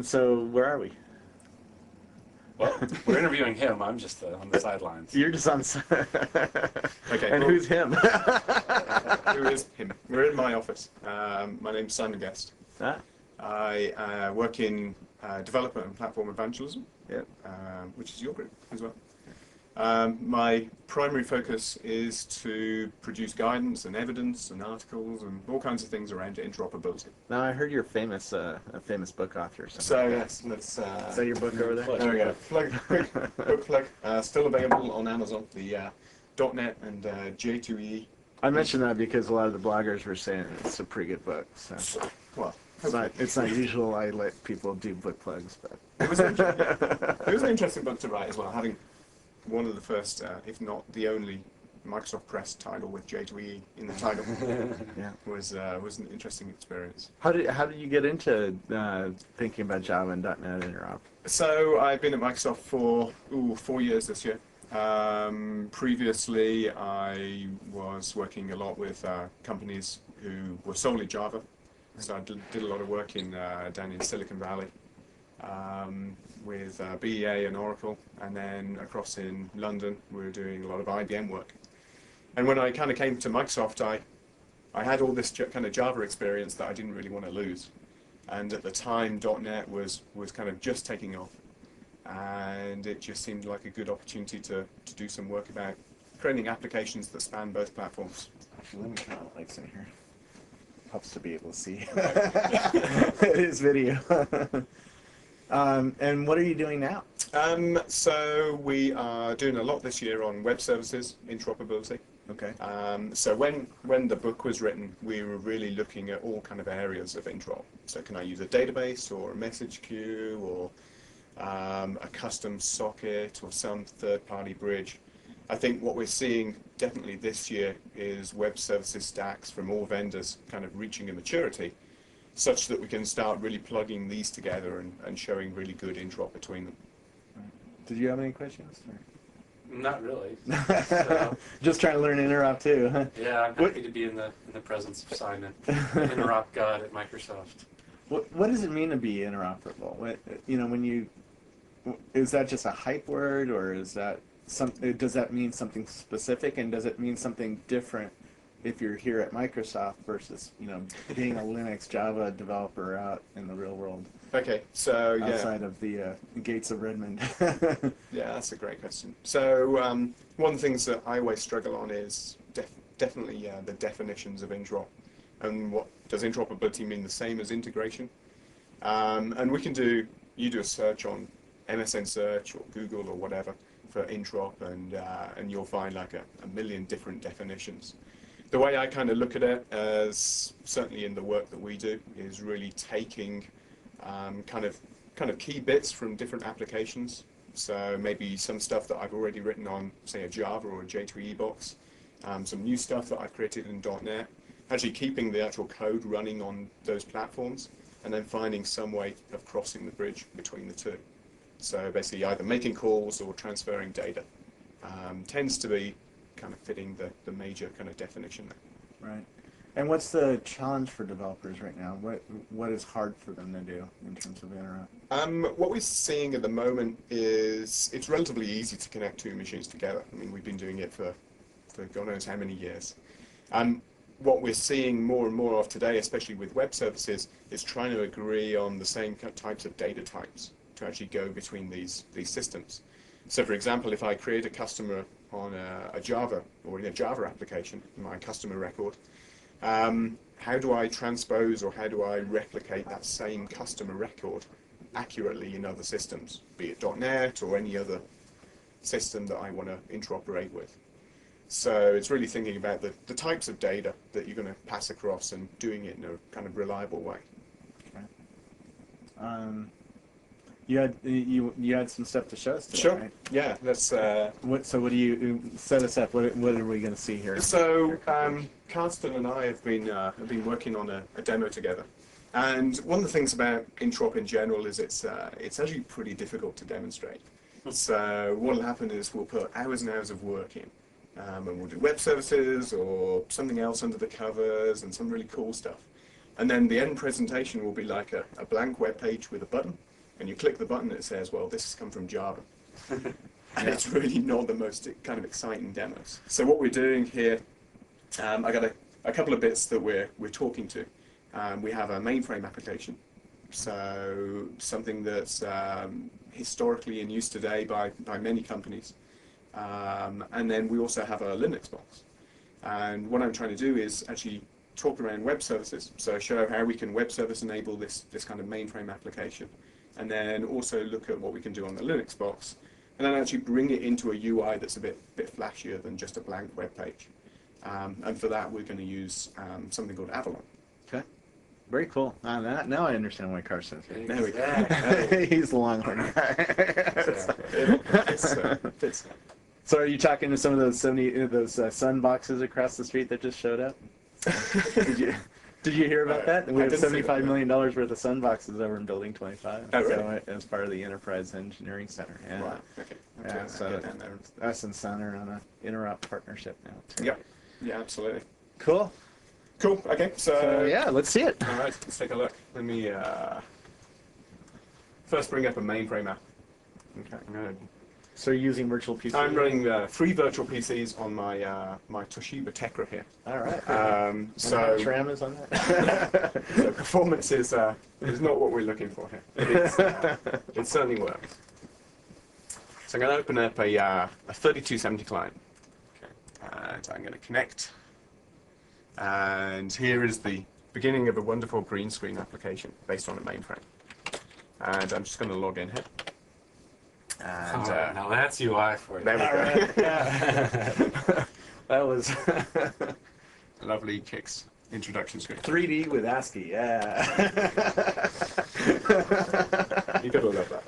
So where are we? Well, we're interviewing him. I'm just on the sidelines. You're just on. Okay. And well, who's him? Who is him? We're in my office. My name's Simon Guest. Ah, I work in development and platform evangelism, yeah. which is your group as well. My primary focus is to produce guidance and evidence and articles and all kinds of things around interoperability. Now I heard you're famous, a famous book author or something. So yes, let's. Is that your book over there? There we go. Quick book plug. Still available on Amazon. The .NET and J2E. I mentioned that because a lot of the bloggers were saying it's a pretty good book. So Well, it's not usual I let people do book plugs, but it was an interesting book to write as well, having one of the first, if not the only, Microsoft Press title with J2E in the title. yeah. was an interesting experience. How did you get into thinking about Java and .NET Interop? So I've been at Microsoft for 4 years this year. Previously, I was working a lot with companies who were solely Java. So I did a lot of work down in Silicon Valley with BEA and Oracle, and then across in London we were doing a lot of IBM work. And when I kind of came to Microsoft, I had all this kind of Java experience that I didn't really want to lose. And at the time, .NET was kind of just taking off. And it just seemed like a good opportunity to do some work about creating applications that span both platforms. Actually, let me turn the lights in here. Helps to be able to see his video. And what are you doing now? So we are doing a lot this year on web services, interoperability. Okay. So when the book was written, we were really looking at all kind of areas of interop. So can I use a database or a message queue or a custom socket or some third-party bridge? I think what we're seeing definitely this year is web services stacks from all vendors kind of reaching a maturity such that we can start really plugging these together and showing really good interop between them. Did you have any questions? Not really. So, just trying to learn Interop too, huh? yeah, I'm happy to be in the presence of Simon, Interop God at Microsoft. What does it mean to be interoperable? Is that just a hype word, or is that does that mean something specific, and does it mean something different if you're here at Microsoft versus being a Linux Java developer out in the real world? Okay, so yeah. Outside of the gates of Redmond. Yeah, that's a great question. So one of the things that I always struggle on is definitely the definitions of interop. And what does interoperability mean the same as integration? And you do a search on MSN Search or Google or whatever for interop, and you'll find like a million different definitions. The way I kind of look at it, as certainly in the work that we do, is really taking kind of key bits from different applications. So maybe some stuff that I've already written on, say, a Java or a J2E box, some new stuff that I've created in .NET, actually keeping the actual code running on those platforms, and then finding some way of crossing the bridge between the two. So basically either making calls or transferring data tends to be kind of fitting the major kind of definition there. Right. And what's the challenge for developers right now? What is hard for them to do in terms of interop? What we're seeing at the moment is it's relatively easy to connect two machines together. I mean, we've been doing it for God knows how many years. What we're seeing more and more of today, especially with web services, is trying to agree on the same types of data types to actually go between these systems. So for example, if I create a customer on a Java or in a Java application, my customer record, how do I transpose or how do I replicate that same customer record accurately in other systems, be it .NET or any other system that I want to interoperate with? So it's really thinking about the types of data that you're going to pass across and doing it in a kind of reliable way. Okay. You had some stuff to show us today, Sure. right? Yeah. Let's. So what do you set us up? What are we going to see here? So Karsten and I have been working on a demo together, and one of the things about interop in general is it's actually pretty difficult to demonstrate. So what will happen is we'll put hours and hours of work in, and we'll do web services or something else under the covers and some really cool stuff. And then the end presentation will be like a blank web page with a button, and you click the button and it says, well, this has come from Java. And it's really not the most kind of exciting demos. So what we're doing here, I got a couple of bits that we're talking to. We have a mainframe application, so something that's historically in use today by many companies. And then we also have a Linux box. And what I'm trying to do is actually talk around web services, so show how we can web service enable this kind of mainframe application, and then also look at what we can do on the Linux box, and then actually bring it into a UI that's a bit flashier than just a blank web page. And for that, we're going to use something called Avalon. Okay. Very cool. Now I understand why Karsten's here. There we go. He's the Longhorn guy. So are you talking to some of those sun boxes across the street that just showed up? Did you hear about that? We have $75 million worth of sun boxes over in Building 25. Oh, really? So as part of the Enterprise Engineering Center. Yeah. Right. Okay. Yeah, so us and Sun are on an Interop partnership now too. Yep. Yeah, absolutely. Cool. Cool. Okay. So yeah, let's see it. All right. Let's take a look. Let me first bring up a mainframe app. Okay. So you're using virtual PCs? I'm running 3 virtual PCs on my my Toshiba Tecra here. All right. So how much RAM is on that? so performance is not what we're looking for here. It certainly works. So I'm going to open up a 3270 client. Okay. And I'm going to connect. And here is the beginning of a wonderful green screen application based on a mainframe. And I'm just going to log in here. And now that's UI for you. there we go. Right. Yeah. That was Lovely kicks introduction screen. 3D with ASCII. Yeah. You gotta love that.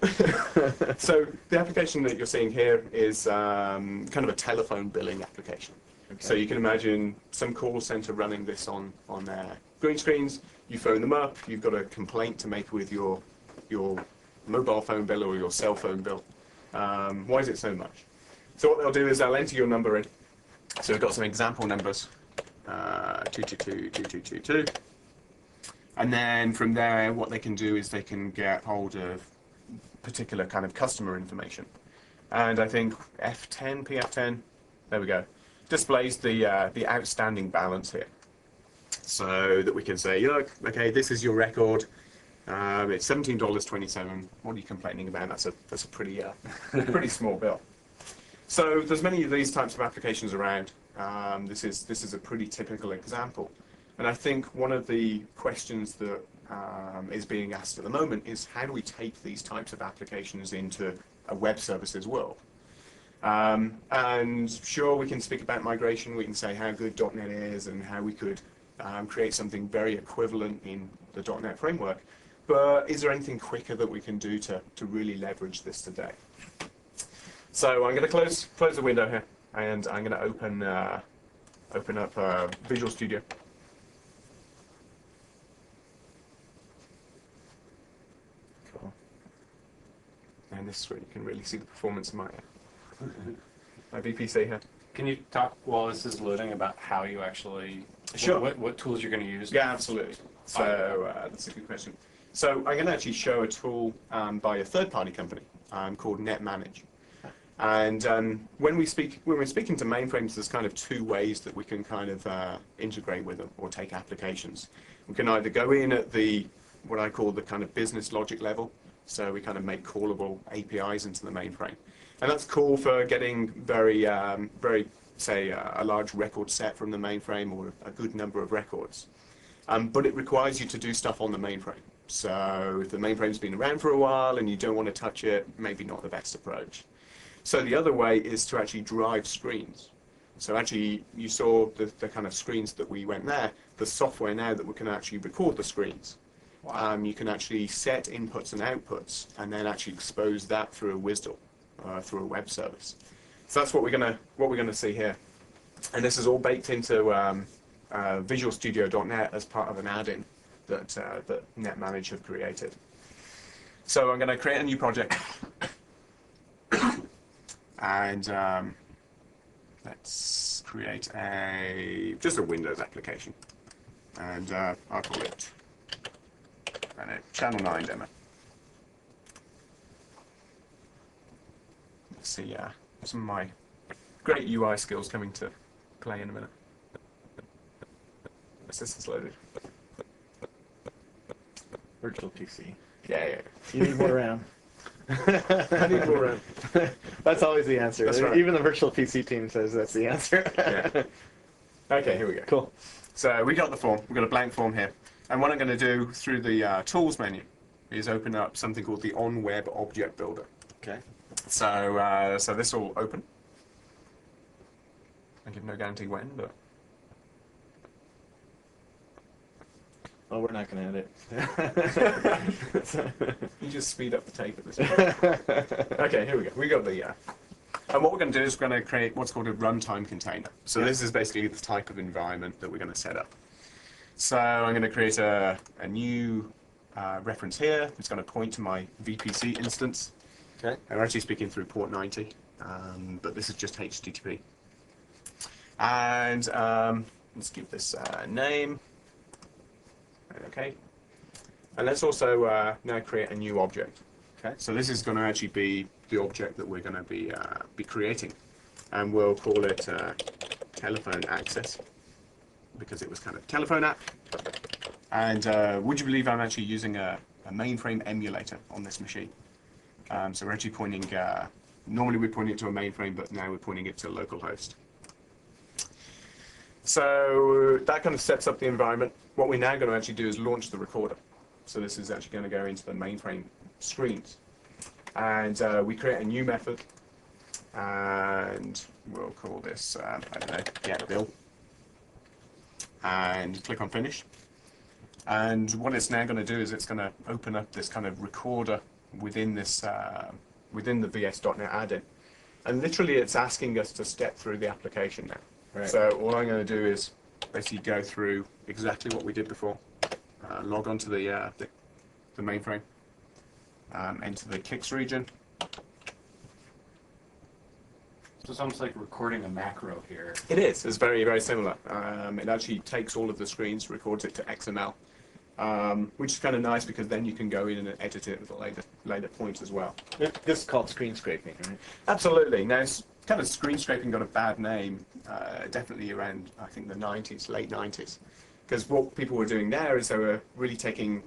So the application that you're seeing here is kind of a telephone billing application. Okay. So you can imagine some call center running this on their green screens. You phone them up. You've got a complaint to make with your mobile phone bill or your cell phone bill. Why is it so much? So what they'll do is they'll enter your number in. So we've got some example numbers, 2222222, and then from there, what they can do is they can get hold of particular kind of customer information. And I think F10, PF10, there we go, displays the outstanding balance here, so that we can say, look, okay, this is your record. It's $17.27. What are you complaining about? That's a pretty pretty small bill. So there's many of these types of applications around. This is a pretty typical example, and I think one of the questions that is being asked at the moment is how do we take these types of applications into a web services world? And sure, we can speak about migration. We can say how good .NET is and how we could create something very equivalent in the .NET framework. But is there anything quicker that we can do to really leverage this today? So I'm going to close the window here, and I'm going to open up Visual Studio. Cool. And this is where you can really see the performance of my VPC here. Can you talk while this is loading about how you actually, Sure. what tools you're going to use? Yeah, absolutely. So that's a good question. So I'm going to actually show a tool by a third-party company called NetManage. And when we're speaking to mainframes, there's kind of 2 ways that we can kind of integrate with them or take applications. We can either go in at what I call the kind of business logic level, so we kind of make callable APIs into the mainframe, and that's cool for getting very say a large record set from the mainframe or a good number of records. But it requires you to do stuff on the mainframe. So if the mainframe's been around for a while and you don't want to touch it, maybe not the best approach. So the other way is to actually drive screens. So actually, you saw the kind of screens that we went there. The software now that we can actually record the screens. Wow. You can actually set inputs and outputs, and then actually expose that through a WSDL, through a web service. So that's what we're gonna see here. And this is all baked into Visual Studio.NET as part of an add-in that NetManage have created. So I'm going to create a new project, and let's create just a Windows application, and I'll call it and a channel 9 demo. Let's see some of my great UI skills coming to play in a minute. This is loaded. Virtual PC. Yeah. You need more RAM. I need more RAM. That's always the answer. That's right. Even the virtual PC team says that's the answer. Yeah. Okay, here we go. Cool. So we got the form. We've got a blank form here. And what I'm going to do through the Tools menu is open up something called the On-Web Object Builder. Okay. So this will open. I give no guarantee when, but... Oh, we're not going to edit. You just speed up the tape at this point. Okay, here we go. We got the... And what we're going to do is we're going to create what's called a runtime container. So this is basically the type of environment that we're going to set up. So I'm going to create a new reference here. It's going to point to my VPC instance. Okay. I'm actually speaking through port 90, but this is just HTTP. And let's give this a name. Okay. And let's also now create a new object. Okay. So this is going to actually be the object that we're going to be creating, and we'll call it telephone access because it was kind of telephone app. And would you believe I'm actually using a mainframe emulator on this machine? So we're actually pointing. Normally we point it to a mainframe, but now we're pointing it to localhost. So that kind of sets up the environment. What we're now going to actually do is launch the recorder. So this is actually going to go into the mainframe screens. And we create a new method, and we'll call this, I don't know, get bill. And click on finish. And what it's now going to do is it's going to open up this kind of recorder within this, within the VS.NET add-in. And literally it's asking us to step through the application now. Right. So all I'm going to do is basically go through exactly what we did before. Log on to the mainframe, enter the kicks region. So it's almost like recording a macro here. It is. It's very, very similar. It actually takes all of the screens, records it to XML, which is kind of nice because then you can go in and edit it at a later point as well. This is called screen scraping, right? Absolutely. Now, kind of screen scraping got a bad name, definitely around, I think, the 90s, late 90s. Because what people were doing there is they were really taking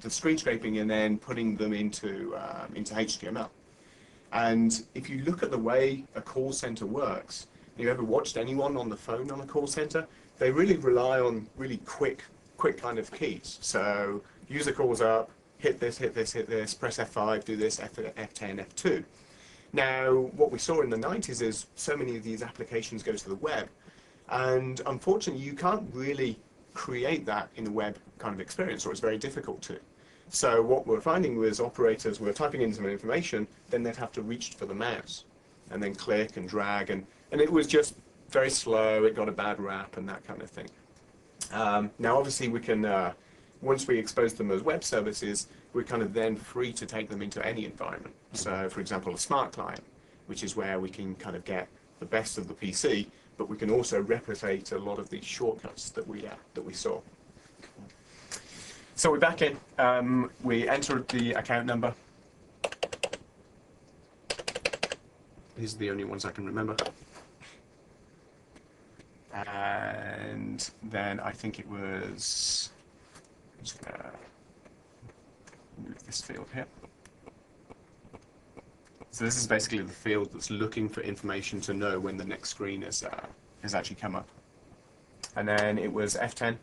the screen scraping and then putting them into HTML. And if you look at the way a call center works, you ever watched anyone on the phone on a call center? They really rely on really quick kind of keys. So user calls up, hit this, press F5, do this, F10, F2. Now, what we saw in the 90s is so many of these applications go to the web, and unfortunately you can't really create that in the web kind of experience, or it's very difficult to. So what we're finding was operators were typing in some information, then they'd have to reach for the mouse, and then click and drag, and it was just very slow, it got a bad rap and that kind of thing. Now obviously we can, once we expose them as web services, we're kind of then free to take them into any environment. So for example, a smart client, which is where we can kind of get the best of the PC, but we can also replicate a lot of these shortcuts that we saw. So we're back in. We entered the account number. These are the only ones I can remember. And then I think it was, I'm just going to move this field here. So this is basically the field that's looking for information to know when the next screen has actually come up. And then it was F10.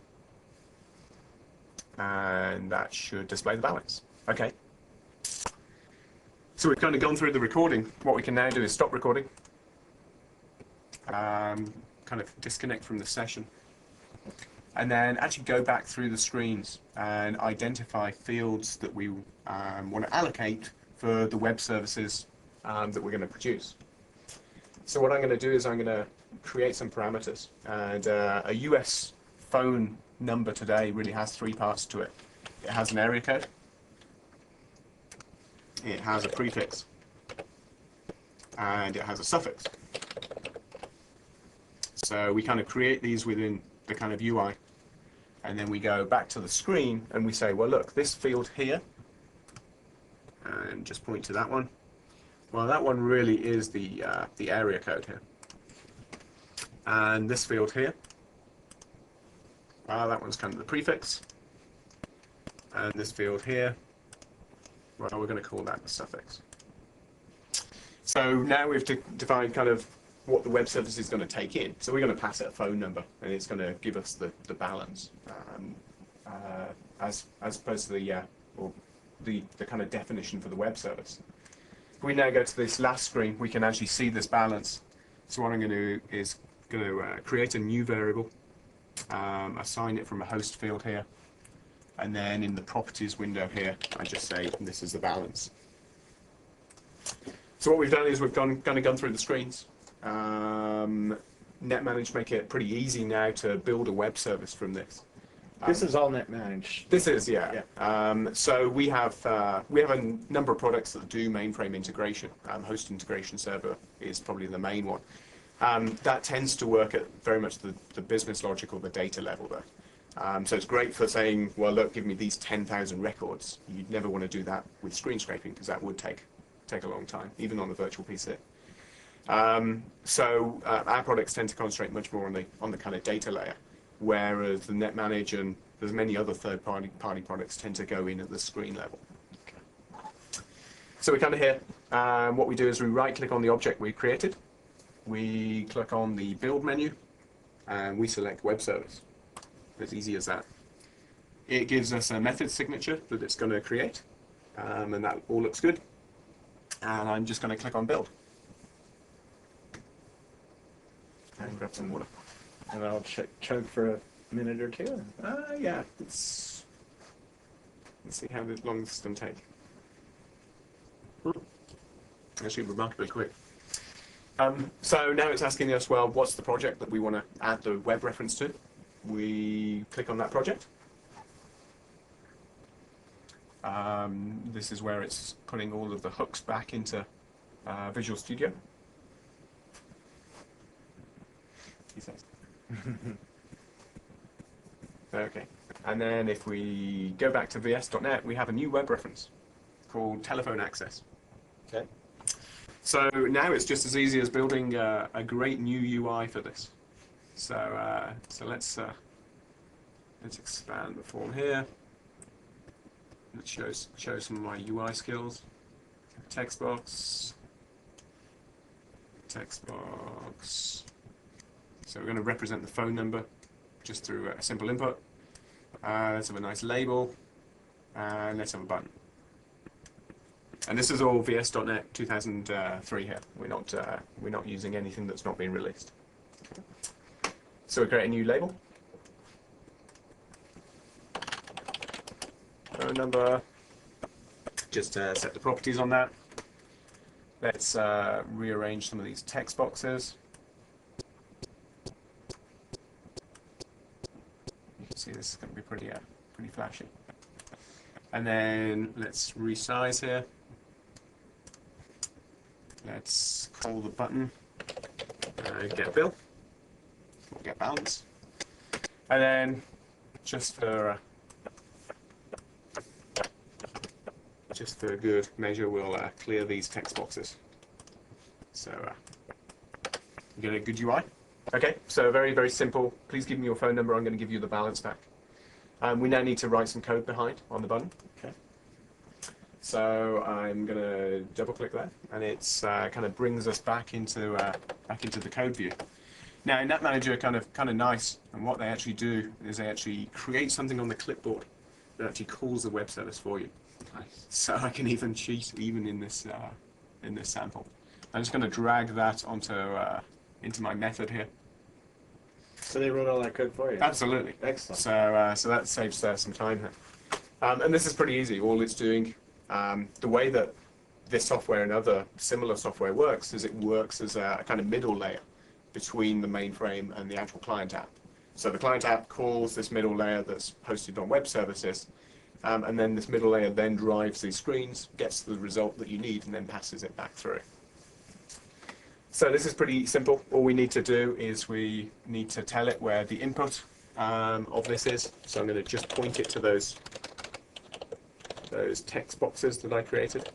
And that should display the balance. Okay. So we've kind of gone through the recording. What we can now do is stop recording. Kind of disconnect from the session. And then actually go back through the screens and identify fields that we want to allocate for the web services that we're going to produce. So what I'm going to do is I'm going to create some parameters. And a US phone number today really has 3 parts to it. It has an area code, it has a prefix, and it has a suffix. So we kind of create these within the kind of UI. and then we go back to the screen and we say, well, look, this field here, and just point to that one. Well, that one really is the area code here. And this field here, well, that one's kind of the prefix. And this field here, well, we're going to call that the suffix. So now we've defined kind of what the web service is going to take in. So we're going to pass it a phone number, and it's going to give us the balance, as opposed to the kind of definition for the web service. If we now go to this last screen, we can actually see this balance. So what I'm going to do is create a new variable, assign it from a host field here, and then in the properties window here, I just say this is the balance. So what we've done is we've kind of gone through the screens. NetManage make it pretty easy now to build a web service from this. This is all net managed. This is, yeah. So we have a number of products that do mainframe integration. Host integration server is probably the main one. That tends to work at very much the business logic or the data level there. So it's great for saying, well, look, give me these 10,000 records. You'd never want to do that with screen scraping because that would take a long time, even on a virtual PC. So our products tend to concentrate much more on the kind of data layer, whereas the NetManage and there's many other third-party products tend to go in at the screen level. So we're kind of here. What we do is we right-click on the object we created. We click on the Build menu, and we select Web Service. As easy as that. It gives us a method signature that it's going to create, and that all looks good. And I'm just going to click on Build. And grab some water. And I'll chug for a minute or two. Yeah, let's see how long this is going to take. Actually, remarkably quick. So now it's asking us, well, what's the project that we want to add the web reference to? We click on that project. This is where it's putting all of the hooks back into Visual Studio. He says. Okay, and then if we go back to vs.net, we have a new web reference called telephone access. Okay. So now it's just as easy as building a great new UI for this. So let's expand the form here. It shows some of my UI skills. Text box. So we're going to represent the phone number just through a simple input. Let's have a nice label, and let's have a button. And this is all VS.NET 2003 here. We're not using anything that's not been released. So we create a new label. Phone number. Just set the properties on that. Let's rearrange some of these text boxes. You can see this is going to be pretty flashy. And then let's resize here. Let's call the button get bill, or get balance. And then just for good measure, we'll clear these text boxes. So you get a good UI. Okay, so very, very simple. Please give me your phone number. I'm going to give you the balance back. We now need to write some code behind on the button. Okay. So I'm going to double click that, and it's kind of brings us back into the code view. Now in NetManager, kind of nice, and what they actually do is they actually create something on the clipboard that actually calls the web service for you. Nice. So I can even cheat even in this sample. I'm just going to drag that onto into my method here. So they wrote all that code for you? Absolutely. Excellent. So that saves some time here. And this is pretty easy. All it's doing, the way that this software and other similar software works is it works as a kind of middle layer between the mainframe and the actual client app. So the client app calls this middle layer that's hosted on web services, and then this middle layer then drives these screens, gets the result that you need, and then passes it back through. So this is pretty simple. All we need to do is we need to tell it where the input of this is. So I'm going to just point it to those text boxes that I created.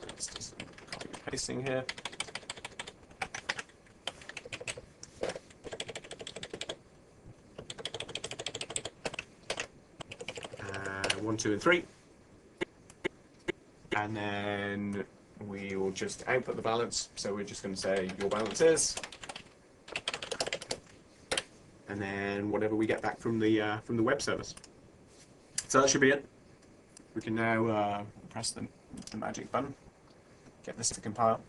Let's do some copy and pasting here. 1, 2, and 3. And then we will just output the balance. So we're just going to say your balance is, and then whatever we get back from the web service. So that should be it. We can now press the magic button, get this to compile.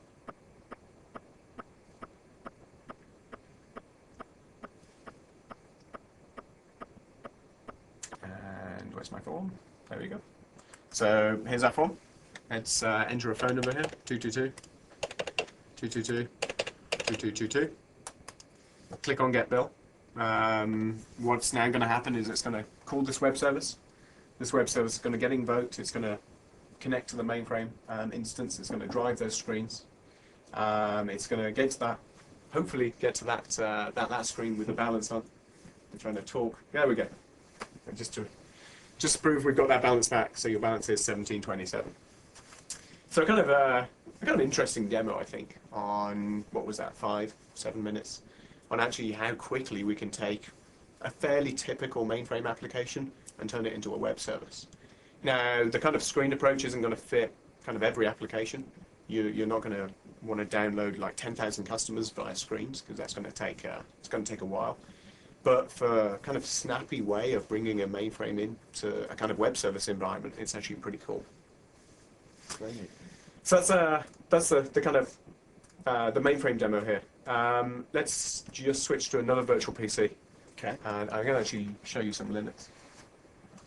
And where's my form? There we go. So here's our form. Let's enter a phone number here, 222. Click on Get Bill. What's now going to happen is it's going to call this web service. This web service is going to get invoked. It's going to connect to the mainframe instance. It's going to drive those screens. It's going to get to that, hopefully get to that screen with the balance on. I'm trying to talk. There we go. Just to prove we've got that balance back. So your balance is 1727. So kind of a interesting demo, I think, on what was that, 5-7 minutes, on actually how quickly we can take a fairly typical mainframe application and turn it into a web service. Now, the kind of screen approach isn't going to fit kind of every application. You're not going to want to download like 10,000 customers via screens, because that's going to take a while. But for a kind of snappy way of bringing a mainframe into a kind of web service environment, it's actually pretty cool. Great. So that's the kind of the mainframe demo here. Let's just switch to another virtual PC. Okay. And I'm going to actually show you some Linux.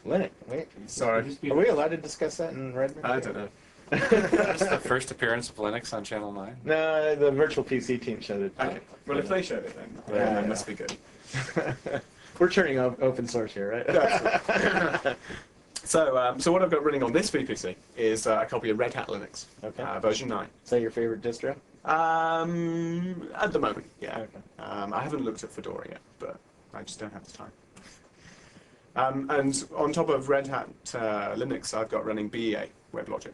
Linux. Wait. Sorry. Are we allowed to discuss that in Redmond? I don't know. This is the first appearance of Linux on Channel 9. No, the virtual PC team showed it. Okay. Well, if they showed it, then Yeah, it must be good. We're turning open source here, right? So what I've got running on this VPC is a copy of Red Hat Linux, Okay. version 9. Is that your favorite distro? At the moment, yeah. Okay. I haven't looked at Fedora yet, but I just don't have the time. And on top of Red Hat Linux, I've got running BEA, WebLogic.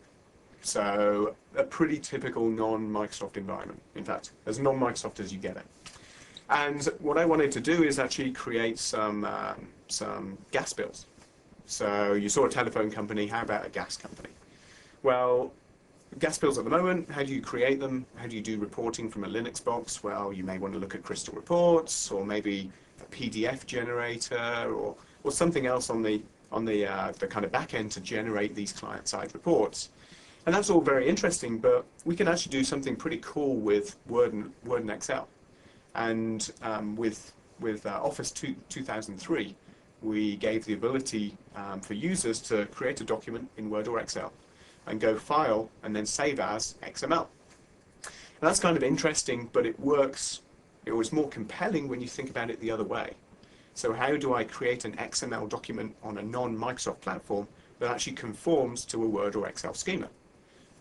So a pretty typical non-Microsoft environment. In fact, as non-Microsoft as you get it. And what I wanted to do is actually create some gas bills. So you saw a telephone company, how about a gas company? Well, gas bills at the moment, how do you create them? How do you do reporting from a Linux box? Well, you may want to look at Crystal Reports, or maybe a PDF generator, or something else on the kind of back end to generate these client-side reports. And that's all very interesting, but we can actually do something pretty cool with Word and Excel. And with Office 2003, we gave the ability for users to create a document in Word or Excel and go File and then Save as XML. And that's kind of interesting, but it works. It was more compelling when you think about it the other way. So how do I create an XML document on a non-Microsoft platform that actually conforms to a Word or Excel schema?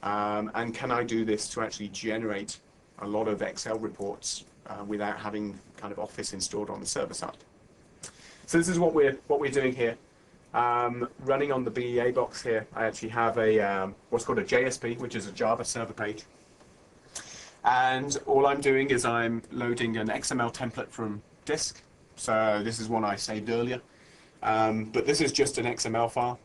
And can I do this to actually generate a lot of Excel reports without having kind of Office installed on the server side? So this is what we're doing here. Running on the BEA box here, I actually have a what's called a JSP, which is a Java server page. And all I'm doing is I'm loading an XML template from disk. So this is one I saved earlier. But this is just an XML file.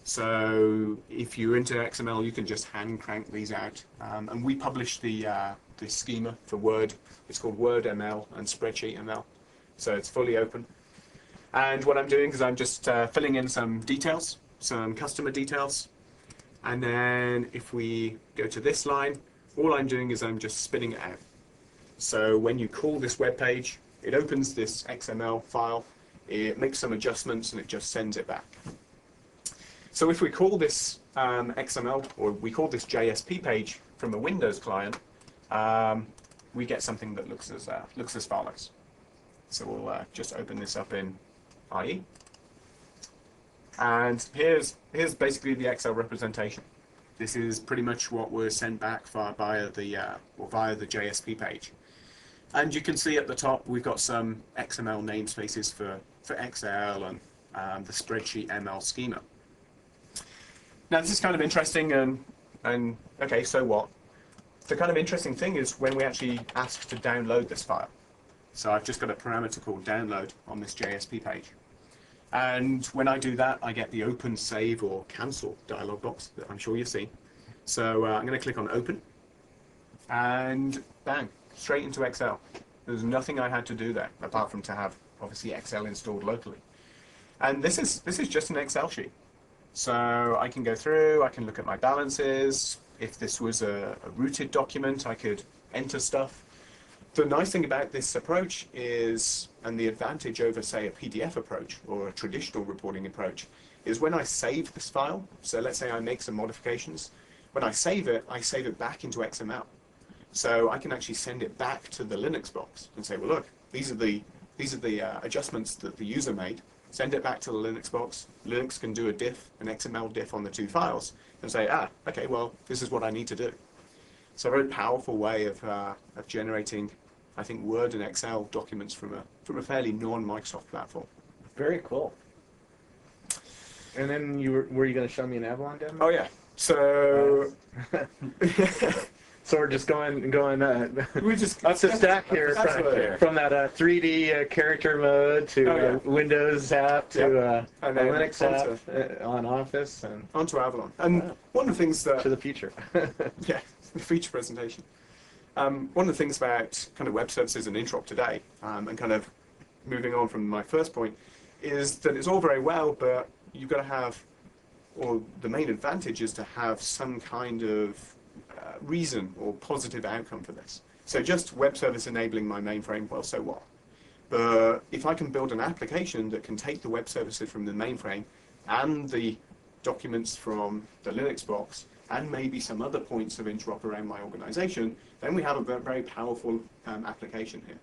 So if you're into XML, you can just hand crank these out. And we publish the schema for Word. It's called Word ML and Spreadsheet ML. So it's fully open. And what I'm doing is I'm just filling in some details, some customer details. And then if we go to this line, all I'm doing is I'm just spitting it out. So when you call this web page, it opens this XML file, it makes some adjustments, and it just sends it back. So if we call this XML, or we call this JSP page from a Windows client, we get something that looks as follows. So we'll just open this up in IE. And here's basically the Excel representation. This is pretty much what was sent back via the JSP page. And you can see at the top we've got some XML namespaces for Excel and the spreadsheet ML schema. Now this is kind of interesting, and okay, so what? The kind of interesting thing is when we actually ask to download this file. So I've just got a parameter called download on this JSP page. And when I do that, I get the open, save, or cancel dialog box that I'm sure you've seen. So I'm going to click on open, and bang, straight into Excel. There's nothing I had to do there, apart from to have, obviously, Excel installed locally. And this is just an Excel sheet. So I can go through, I can look at my balances. If this was a rooted document, I could enter stuff. The nice thing about this approach is, and the advantage over, say, a PDF approach or a traditional reporting approach, is when I save this file, so let's say I make some modifications, when I save it back into XML. So I can actually send it back to the Linux box and say, well, look, these are the adjustments that the user made. Send it back to the Linux box. Linux can do a diff, an XML diff on the two files, and say, okay, well, this is what I need to do. So a very powerful way of generating, I think, Word and Excel documents from a fairly non-Microsoft platform. Very cool. And then were you going to show me an Avalon demo? Oh yeah. So so we're just going we just up the stack here absolutely. from that 3D character mode to Windows app to a Linux app on Office and onto Avalon. And one of the things that to the future. yeah, the feature presentation. One of the things about kind of web services and Interop today, and kind of moving on from my first point, is that it's all very well, but you've got to have, or the main advantage is to have some kind of reason or positive outcome for this. So just web service enabling my mainframe, well, so what? But if I can build an application that can take the web services from the mainframe and the documents from the Linux box and maybe some other points of interop around my organization, then we have a very powerful application here.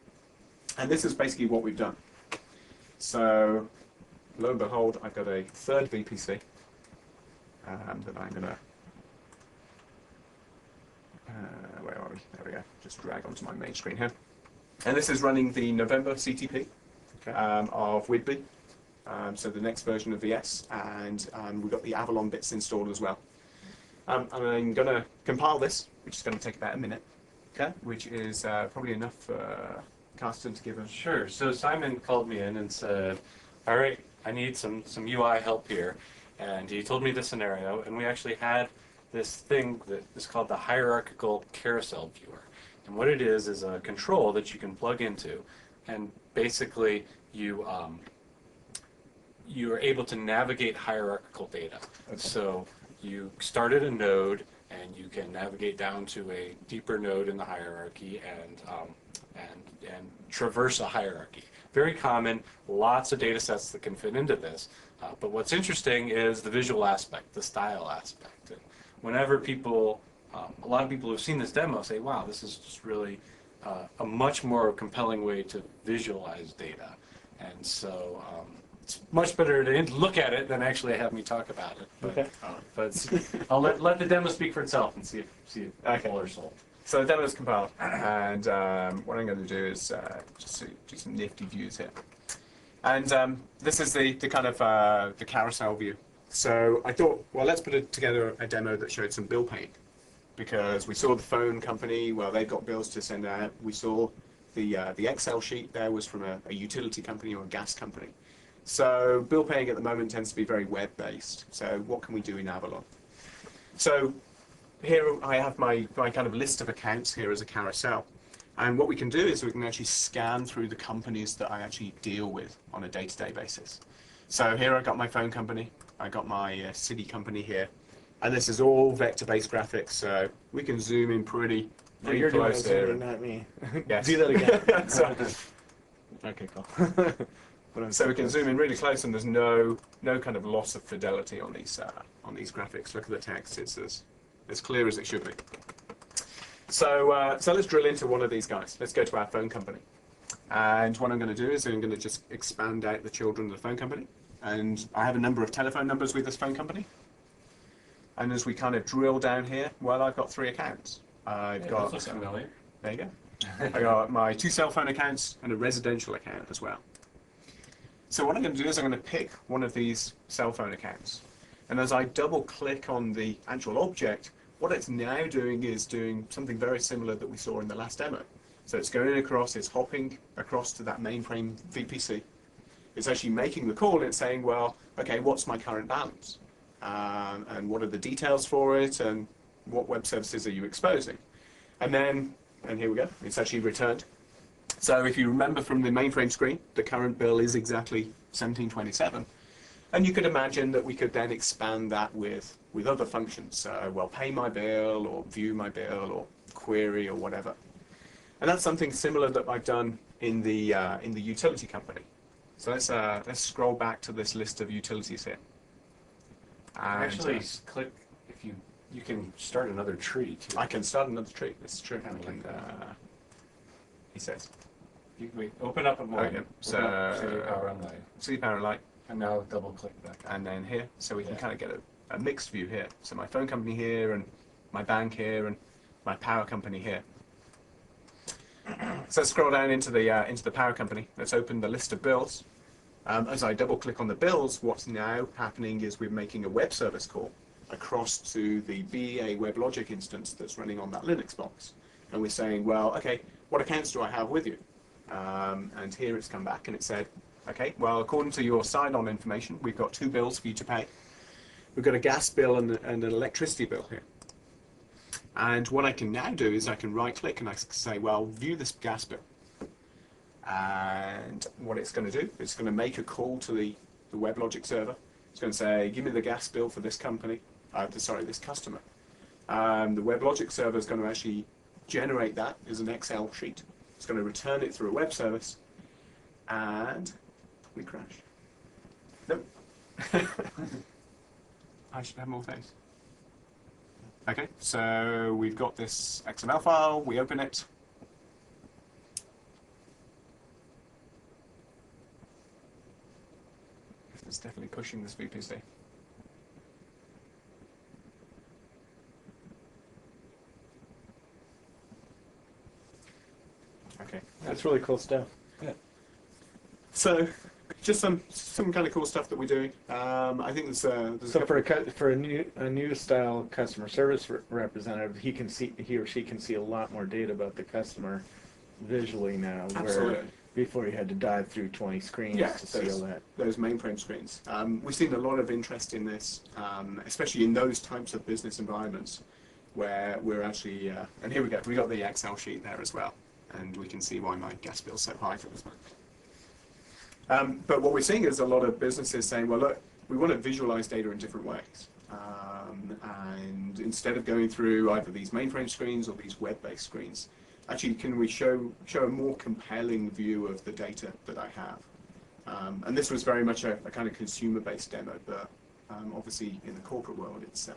And this is basically what we've done. So lo and behold, I've got a third VPC that I'm going to, where are we? There we go. Just drag onto my main screen here. And this is running the November CTP of Whidbey, so the next version of VS, and we've got the Avalon bits installed as well. And I'm going to compile this, which is going to take about a minute, which is probably enough for Karsten to give us. Sure. So Simon called me in and said, all right, I need some UI help here. And he told me the scenario, and we actually had this thing that is called the hierarchical carousel viewer. And what it is a control that you can plug into, and basically you are able to navigate hierarchical data. Okay. So you start at a node, and you can navigate down to a deeper node in the hierarchy and traverse a hierarchy. Very common, lots of data sets that can fit into this. But what's interesting is the visual aspect, the style aspect. And whenever people, a lot of people who've seen this demo say, wow, this is just really a much more compelling way to visualize data. And so it's much better to look at it than actually have me talk about it. But, Okay. But I'll let the demo speak for itself and see if people are sold. So the demo is compiled, and what I'm going to do is just do some nifty views here. And this is the kind of the carousel view. So I thought, well, let's put together a demo that showed some bill paying, because we saw the phone company, well, they've got bills to send out. We saw the Excel sheet there was from a utility company or a gas company. So bill paying at the moment tends to be very web-based. So what can we do in Avalon? So here I have my kind of list of accounts here as a carousel. And what we can do is we can actually scan through the companies that I actually deal with on a day-to-day basis. So here I've got my phone company, I got my city company here, and this is all vector-based graphics, so we can zoom in pretty You're doing close here. zooming, not me. Yes. Do that again. So, Okay, cool. so we can zoom in really close, and there's no kind of loss of fidelity on these graphics. Look at the text; it's as clear as it should be. So so let's drill into one of these guys. Let's go to our phone company. And what I'm going to do is I'm going to just expand out the children of the phone company. And I have a number of telephone numbers with this phone company. And as we kind of drill down here, well, I've got 3 accounts. I've got. That looks familiar. There you go. I got my 2 cell phone accounts and a residential account as well. So what I'm going to do is I'm going to pick one of these cell phone accounts. And as I double click on the actual object, what it's now doing is doing something very similar that we saw in the last demo. So it's going across, it's hopping across to that mainframe VPC. It's actually making the call and it's saying, well, okay, what's my current balance? And what are the details for it? And what web services are you exposing? And then, and here we go, it's actually returned. So if you remember from the mainframe screen, the current bill is exactly 1727. And you could imagine that we could then expand that with other functions. So, well, pay my bill, or view my bill, or query, or whatever. And that's something similar that I've done in the utility company. So let's scroll back to this list of utilities here. And, Actually, click if you can start another tree too. I can start another tree. That's true. Kind of like He says. Wait, open up a more. Okay, so City Power and Light, see power and light, and now double click that. and then here, so we can Yeah. kind of get a mixed view here. So my phone company here, and my bank here, and my power company here. So let's scroll down into the power company. Let's open the list of bills. As I double click on the bills, what's now happening is we're making a web service call across to the BEA WebLogic instance that's running on that Linux box. And we're saying, well, okay, what accounts do I have with you? And here it's come back and it said, okay, well, according to your sign-on information, we've got 2 bills for you to pay. We've got a gas bill and an electricity bill here. And what I can now do is I can right-click and I can say, well, view this gas bill. And what it's going to do, it's going to make a call to the WebLogic server. It's going to say, give me the gas bill for this company, this customer. The WebLogic server is going to actually generate that as an Excel sheet. It's going to return it through a web service, and we crash. Nope. I should have more things. Okay, so we've got this XML file, we open it. It's definitely pushing this VPC. Okay. That's really cool stuff. Yeah. So, just some kind of cool stuff that we're doing. I think there's So for a new style customer service representative, he or she can see a lot more data about the customer visually now. Absolutely. Where before you had to dive through 20 screens to see all that. Those mainframe screens. We've seen a lot of interest in this, especially in those types of business environments where we're actually, and here we go, we got the Excel sheet there as well, and we can see why my gas bill's so high for this month. But what we're seeing is a lot of businesses saying, well, look, we want to visualize data in different ways. And instead of going through either these mainframe screens or these web-based screens, actually, can we show a more compelling view of the data that I have? And this was very much a kind of consumer-based demo, but obviously in the corporate world, it's got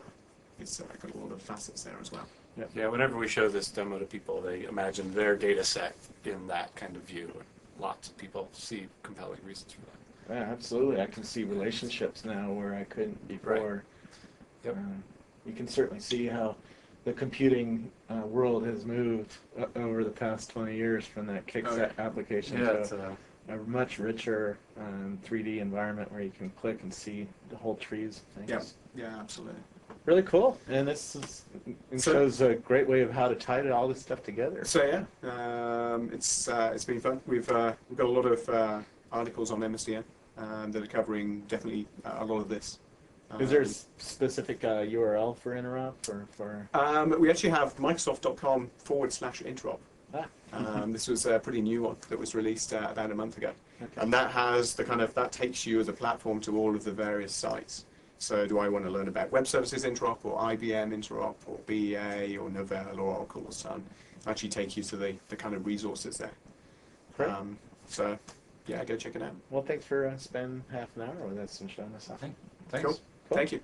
a lot of facets there as well. Yep. Yeah, whenever we show this demo to people, they imagine their data set in that kind of view. Lots of people see compelling reasons for that. Yeah, absolutely. I can see relationships now where I couldn't before. Yep. You can certainly see how the computing world has moved over the past 20 years from that kickset application to a much richer 3D environment where you can click and see the whole trees. Yeah, absolutely. Really cool, and this shows a great way of how to tie all this stuff together. So yeah, it's been fun. We've got a lot of articles on MSDN that are covering definitely a lot of this. Is there a specific URL for Interop for? We actually have Microsoft.com/Interop. This was a pretty new one that was released about a month ago, and that has that takes you as a platform to all of the various sites. So do I want to learn about web services Interop or IBM Interop or BEA or Novell or Oracle or Sun? Actually take you to the kind of resources there. Great. So yeah, go check it out. Well, thanks for spending half an hour with us and showing us something. Thanks. Cool. Thank you.